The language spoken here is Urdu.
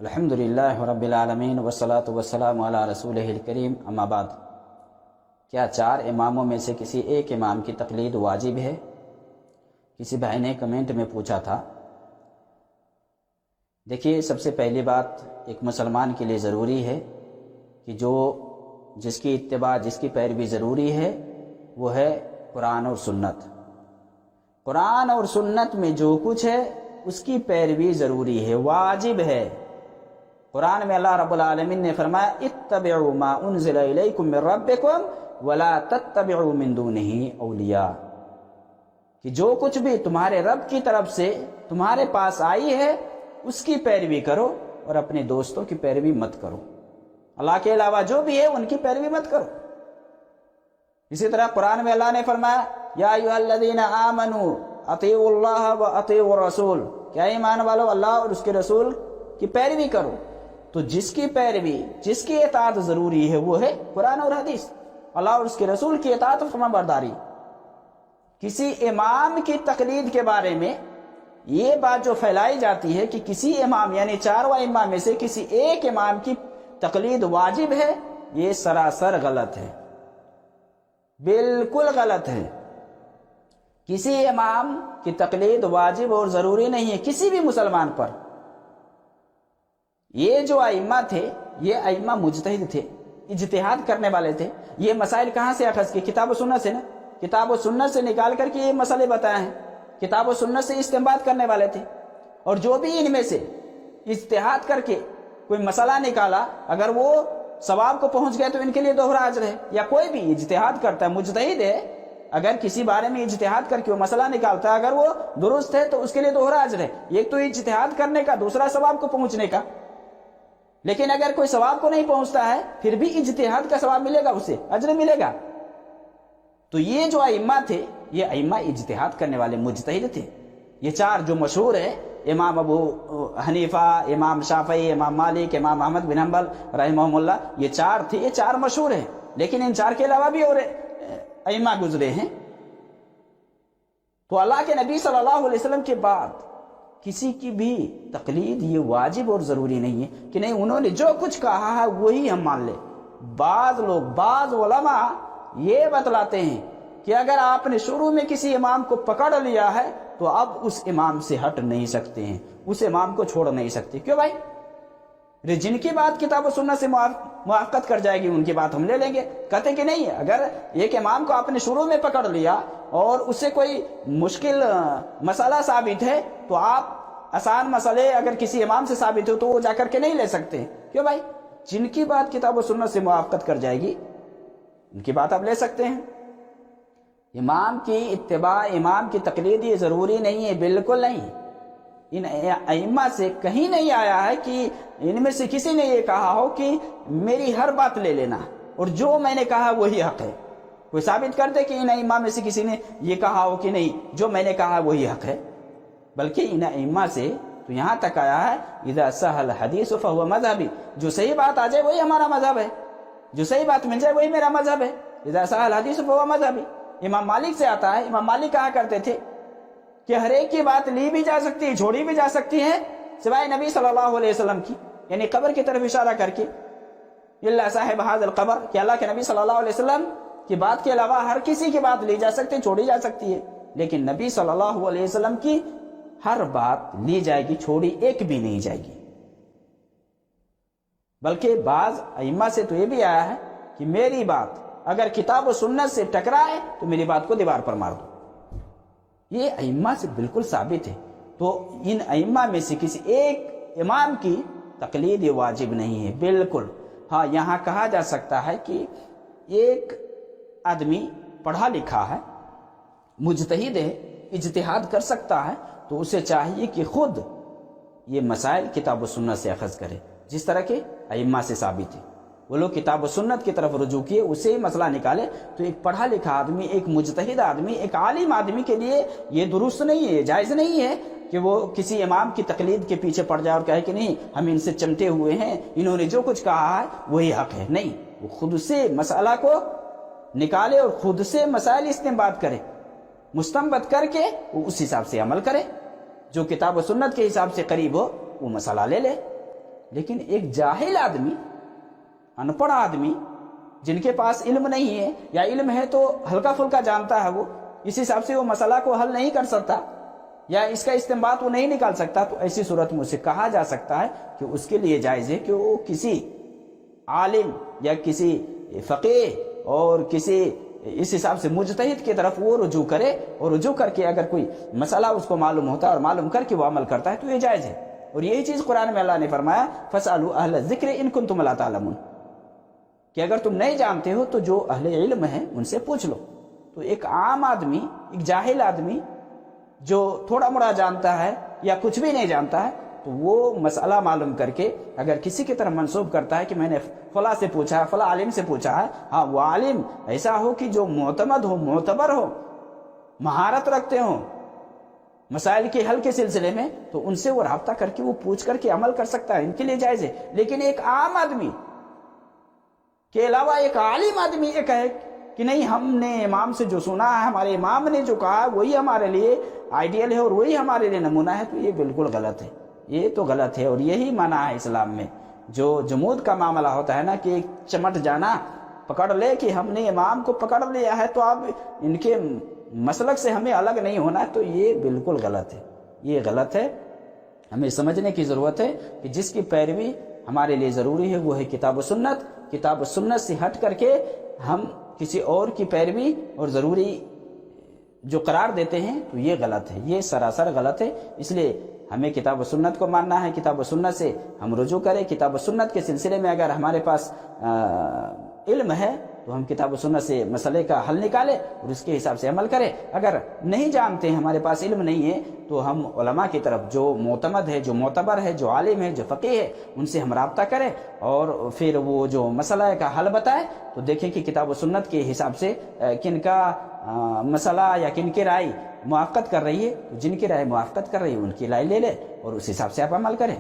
الحمدللہ رب العالمین والصلاة والسلام علی رسولہ الکریم، اما بعد۔ کیا 4 اماموں میں سے کسی ایک امام کی تقلید واجب ہے؟ کسی بھائی نے کمنٹ میں پوچھا تھا۔ دیکھیے، سب سے پہلی بات ایک مسلمان کے لیے ضروری ہے کہ جس کی اتباع، جس کی پیروی ضروری ہے، وہ ہے قرآن اور سنت۔ قرآن اور سنت میں جو کچھ ہے اس کی پیروی ضروری ہے، واجب ہے۔ قرآن میں اللہ رب العالمین نے فرمایا اتبعوا ما انزل الیکم من ربکم ولا تتبعوا من دونہ اولیاء، کہ جو کچھ بھی تمہارے رب کی طرف سے تمہارے پاس آئی ہے اس کی پیروی کرو اور اپنے دوستوں کی پیروی مت کرو۔ اللہ کے علاوہ جو بھی ہے ان کی پیروی مت کرو۔ اسی طرح قرآن میں اللہ نے فرمایا یا ایھا الذین آمنوا اطیعوا اللہ واطیعوا الرسول، کیا ایمان والو اللہ اور اس کے رسول کی پیروی کرو۔ تو جس کی پیروی، جس کی اطاعت ضروری ہے وہ ہے قرآن اور حدیث، اللہ اور اس کے رسول کی اطاعت و فرما برداری۔ کسی امام کی تقلید کے بارے میں یہ بات جو پھیلائی جاتی ہے کہ کسی امام یعنی 4 امام میں سے کسی ایک امام کی تقلید واجب ہے، یہ سراسر غلط ہے، بالکل غلط ہے۔ کسی امام کی تقلید واجب اور ضروری نہیں ہے کسی بھی مسلمان پر۔ یہ جو ائمہ تھے یہ ائمہ مجتہد تھے، اجتہاد کرنے والے تھے۔ یہ مسائل کہاں سے اخذ کیے؟ کتاب و سنت سے نا، کتاب و سنت سے نکال کر کے یہ مسئلے بتائے ہیں، کتاب و سنت سے استنباط کرنے والے تھے۔ اور جو بھی ان میں سے اجتہاد کر کے کوئی مسئلہ نکالا، اگر وہ ثواب کو پہنچ گئے تو ان کے لیے دوہرا اجر ہے۔ یا کوئی بھی اجتہاد کرتا ہے، مجتہد ہے، اگر کسی بارے میں اجتہاد کر کے وہ مسئلہ نکالتا ہے، اگر وہ درست ہے تو اس کے لیے دوہرا اجر ہے۔ ایک تو اجتہاد کرنے کا، دوسرا ثواب کو پہنچنے کا۔ لیکن اگر کوئی ثواب کو نہیں پہنچتا ہے پھر بھی اجتہاد کا ثواب ملے گا، اسے اجر ملے گا۔ تو یہ جو ائمہ تھے یہ ائمہ اجتہاد کرنے والے مجتہد تھے۔ یہ 4 جو مشہور ہے، امام ابو حنیفہ، امام شافعی، امام مالک، امام احمد بن حنبل رحمہم اللہ، یہ 4 تھے، یہ 4 مشہور ہیں۔ لیکن ان 4 کے علاوہ بھی اور ائمہ گزرے ہیں۔ تو اللہ کے نبی صلی اللہ علیہ وسلم کے بعد کسی کی بھی تقلید یہ واجب اور ضروری نہیں ہے کہ نہیں انہوں نے جو کچھ کہا ہے وہی ہم مان لیں۔ بعض علماء یہ بتلاتے ہیں کہ اگر آپ نے شروع میں کسی امام کو پکڑ لیا ہے تو اب اس امام سے ہٹ نہیں سکتے ہیں، اس امام کو چھوڑ نہیں سکتے۔ کیوں بھائی؟ جن کی بات کتاب و سنت سے موافقت کر جائے گی ان کی بات ہم لے لیں گے۔ کہتے ہیں کہ نہیں، اگر ایک امام کو آپ نے شروع میں پکڑ لیا اور اس سے کوئی مشکل مسئلہ ثابت ہے تو آپ آسان مسئلے اگر کسی امام سے ثابت ہو تو وہ جا کر کے نہیں لے سکتے۔ کیوں بھائی؟ جن کی بات کتاب و سنت سے موافقت کر جائے گی ان کی بات آپ لے سکتے ہیں۔ امام کی اتباع، امام کی تقلید یہ ضروری نہیں ہے، بالکل نہیں۔ ان ائمہ سے کہیں نہیں آیا ہے کہ ان میں سے کسی نے یہ کہا ہو کہ میری ہر بات لے لینا اور جو میں نے کہا وہی حق ہے۔ کوئی ثابت کر دے کہ ان ائمہ میں سے کسی نے یہ کہا ہو کہ نہیں جو میں نے کہا وہی حق ہے۔ بلکہ ان ائمہ سے تو یہاں تک آیا ہے اذا صح الحدیث فهو مذہبی، جو صحیح بات آ جائے وہی ہمارا مذہب ہے، جو صحیح بات مل جائے وہی میرا مذہب ہے۔ اذا صح الحدیث فهو مذہبی۔ امام مالک سے آتا ہے، امام مالک کہا کرتے تھے کہ ہر ایک کی بات لی بھی جا سکتی ہے، چھوڑی بھی جا سکتی ہے سوائے نبی صلی اللہ علیہ وسلم کی، یعنی قبر کی طرف اشارہ کر کے، الا صاحب هذا القبر، کہ اللہ کے نبی صلی اللہ علیہ وسلم کی بات کے علاوہ ہر کسی کی بات لی جا سکتی ہے، چھوڑی جا سکتی ہے۔ لیکن نبی صلی اللہ علیہ وسلم کی ہر بات لی جائے گی، چھوڑی ایک بھی نہیں جائے گی۔ بلکہ بعض ائمہ سے تو یہ بھی آیا ہے کہ میری بات اگر کتاب و سنت سے ٹکرائے تو میری بات کو دیوار پر مار دو۔ یہ ائمہ سے بالکل ثابت ہے۔ تو ان ائمہ میں سے کسی ایک امام کی تقلید یہ واجب نہیں ہے، بالکل۔ ہاں، یہاں کہا جا سکتا ہے کہ ایک آدمی پڑھا لکھا ہے، مجتہد ہے، اجتہاد کر سکتا ہے، تو اسے چاہیے کہ خود یہ مسائل کتاب و سنت سے اخذ کرے، جس طرح کے ائمہ سے ثابت ہے۔ وہ لوگ کتاب و سنت کی طرف رجوع کیے، اسے ہی مسئلہ نکالے۔ تو ایک پڑھا لکھا آدمی، ایک مجتہد آدمی، ایک عالم آدمی کے لیے یہ درست نہیں ہے، یہ جائز نہیں ہے کہ وہ کسی امام کی تقلید کے پیچھے پڑ جائے اور کہے کہ نہیں ہم ان سے چمٹے ہوئے ہیں، انہوں نے جو کچھ کہا ہے وہی حق ہے۔ نہیں، وہ خود سے مسئلہ کو نکالے اور خود سے مسائل استنباط کرے، مستنبط کر کے وہ اس حساب سے عمل کرے، جو کتاب و سنت کے حساب سے قریب ہو وہ مسئلہ لے لے۔ لیکن ایک جاہل آدمی، انپڑھ آدمی جن کے پاس علم نہیں ہے یا علم ہے تو ہلکا پھلکا جانتا ہے، وہ اس حساب سے وہ مسئلہ کو حل نہیں کر سکتا یا اس کا استنباط وہ نہیں نکال سکتا، تو ایسی صورت میں اسے کہا جا سکتا ہے کہ اس کے لیے جائز ہے کہ وہ کسی عالم یا کسی فقیہ اور کسی اس حساب سے مجتہد کی طرف وہ رجوع کرے، اور رجوع کر کے اگر کوئی مسئلہ اس کو معلوم ہوتا ہے اور معلوم کر کے وہ عمل کرتا ہے تو یہ جائز ہے۔ اور یہی چیز قرآن میں اللہ نے فرمایا فَاسْأَلُوا أَهْلَ الذِّكْرِ إِن كُنتُمْ لَا تَعْلَمُونَ، کہ اگر تم نہیں جانتے ہو تو جو اہل علم ہیں ان سے پوچھ لو۔ تو ایک عام آدمی، ایک جاہل آدمی جو تھوڑا موڑا جانتا ہے یا کچھ بھی نہیں جانتا ہے، تو وہ مسئلہ معلوم کر کے اگر کسی کی طرف منسوب کرتا ہے کہ میں نے فلاں سے پوچھا ہے، فلاں عالم سے پوچھا ہے، ہاں وہ عالم ایسا ہو کہ جو معتمد ہو، معتبر ہو، مہارت رکھتے ہوں مسائل کے حل کے سلسلے میں، تو ان سے وہ رابطہ کر کے وہ پوچھ کر کے عمل کر سکتا ہے، ان کے لیے جائز ہے۔ لیکن ایک عام آدمی کے علاوہ ایک عالم آدمی یہ کہے کہ نہیں ہم نے امام سے جو سنا ہے، ہمارے امام نے جو کہا وہی ہمارے لیے آئیڈیل ہے اور وہی ہمارے لیے نمونہ ہے، تو یہ بالکل غلط ہے، یہ تو غلط ہے۔ اور یہی منع ہے اسلام میں، جو جمود کا معاملہ ہوتا ہے نا کہ ایک چمٹ جانا، پکڑ لے کہ ہم نے امام کو پکڑ لیا ہے تو اب ان کے مسلک سے ہمیں الگ نہیں ہونا ہے، تو یہ بالکل غلط ہے، یہ غلط ہے۔ ہمیں سمجھنے کی ضرورت ہے کہ جس کی پیروی ہمارے لیے ضروری ہے وہ ہے کتاب و سنت۔ کتاب و سنت سے ہٹ کر کے ہم کسی اور کی پیروی اور ضروری جو قرار دیتے ہیں تو یہ غلط ہے، یہ سراسر غلط ہے۔ اس لیے ہمیں کتاب و سنت کو ماننا ہے، کتاب و سنت سے ہم رجوع کریں۔ کتاب و سنت کے سلسلے میں اگر ہمارے پاس علم ہے تو ہم کتاب و سنت سے مسئلے کا حل نکالیں اور اس کے حساب سے عمل کریں۔ اگر نہیں جانتے ہیں، ہمارے پاس علم نہیں ہے، تو ہم علماء کی طرف جو معتمد ہے، جو معتبر ہے، جو عالم ہے، جو فقیہ ہے، ان سے ہم رابطہ کریں اور پھر وہ جو مسئلہ کا حل بتائے تو دیکھیں کہ کتاب و سنت کے حساب سے کن کا مسئلہ یا کن کی رائے موافقت کر رہی ہے، تو جن کی رائے موافقت کر رہی ہے ان کی رائے لے لیں اور اس حساب سے آپ عمل کریں۔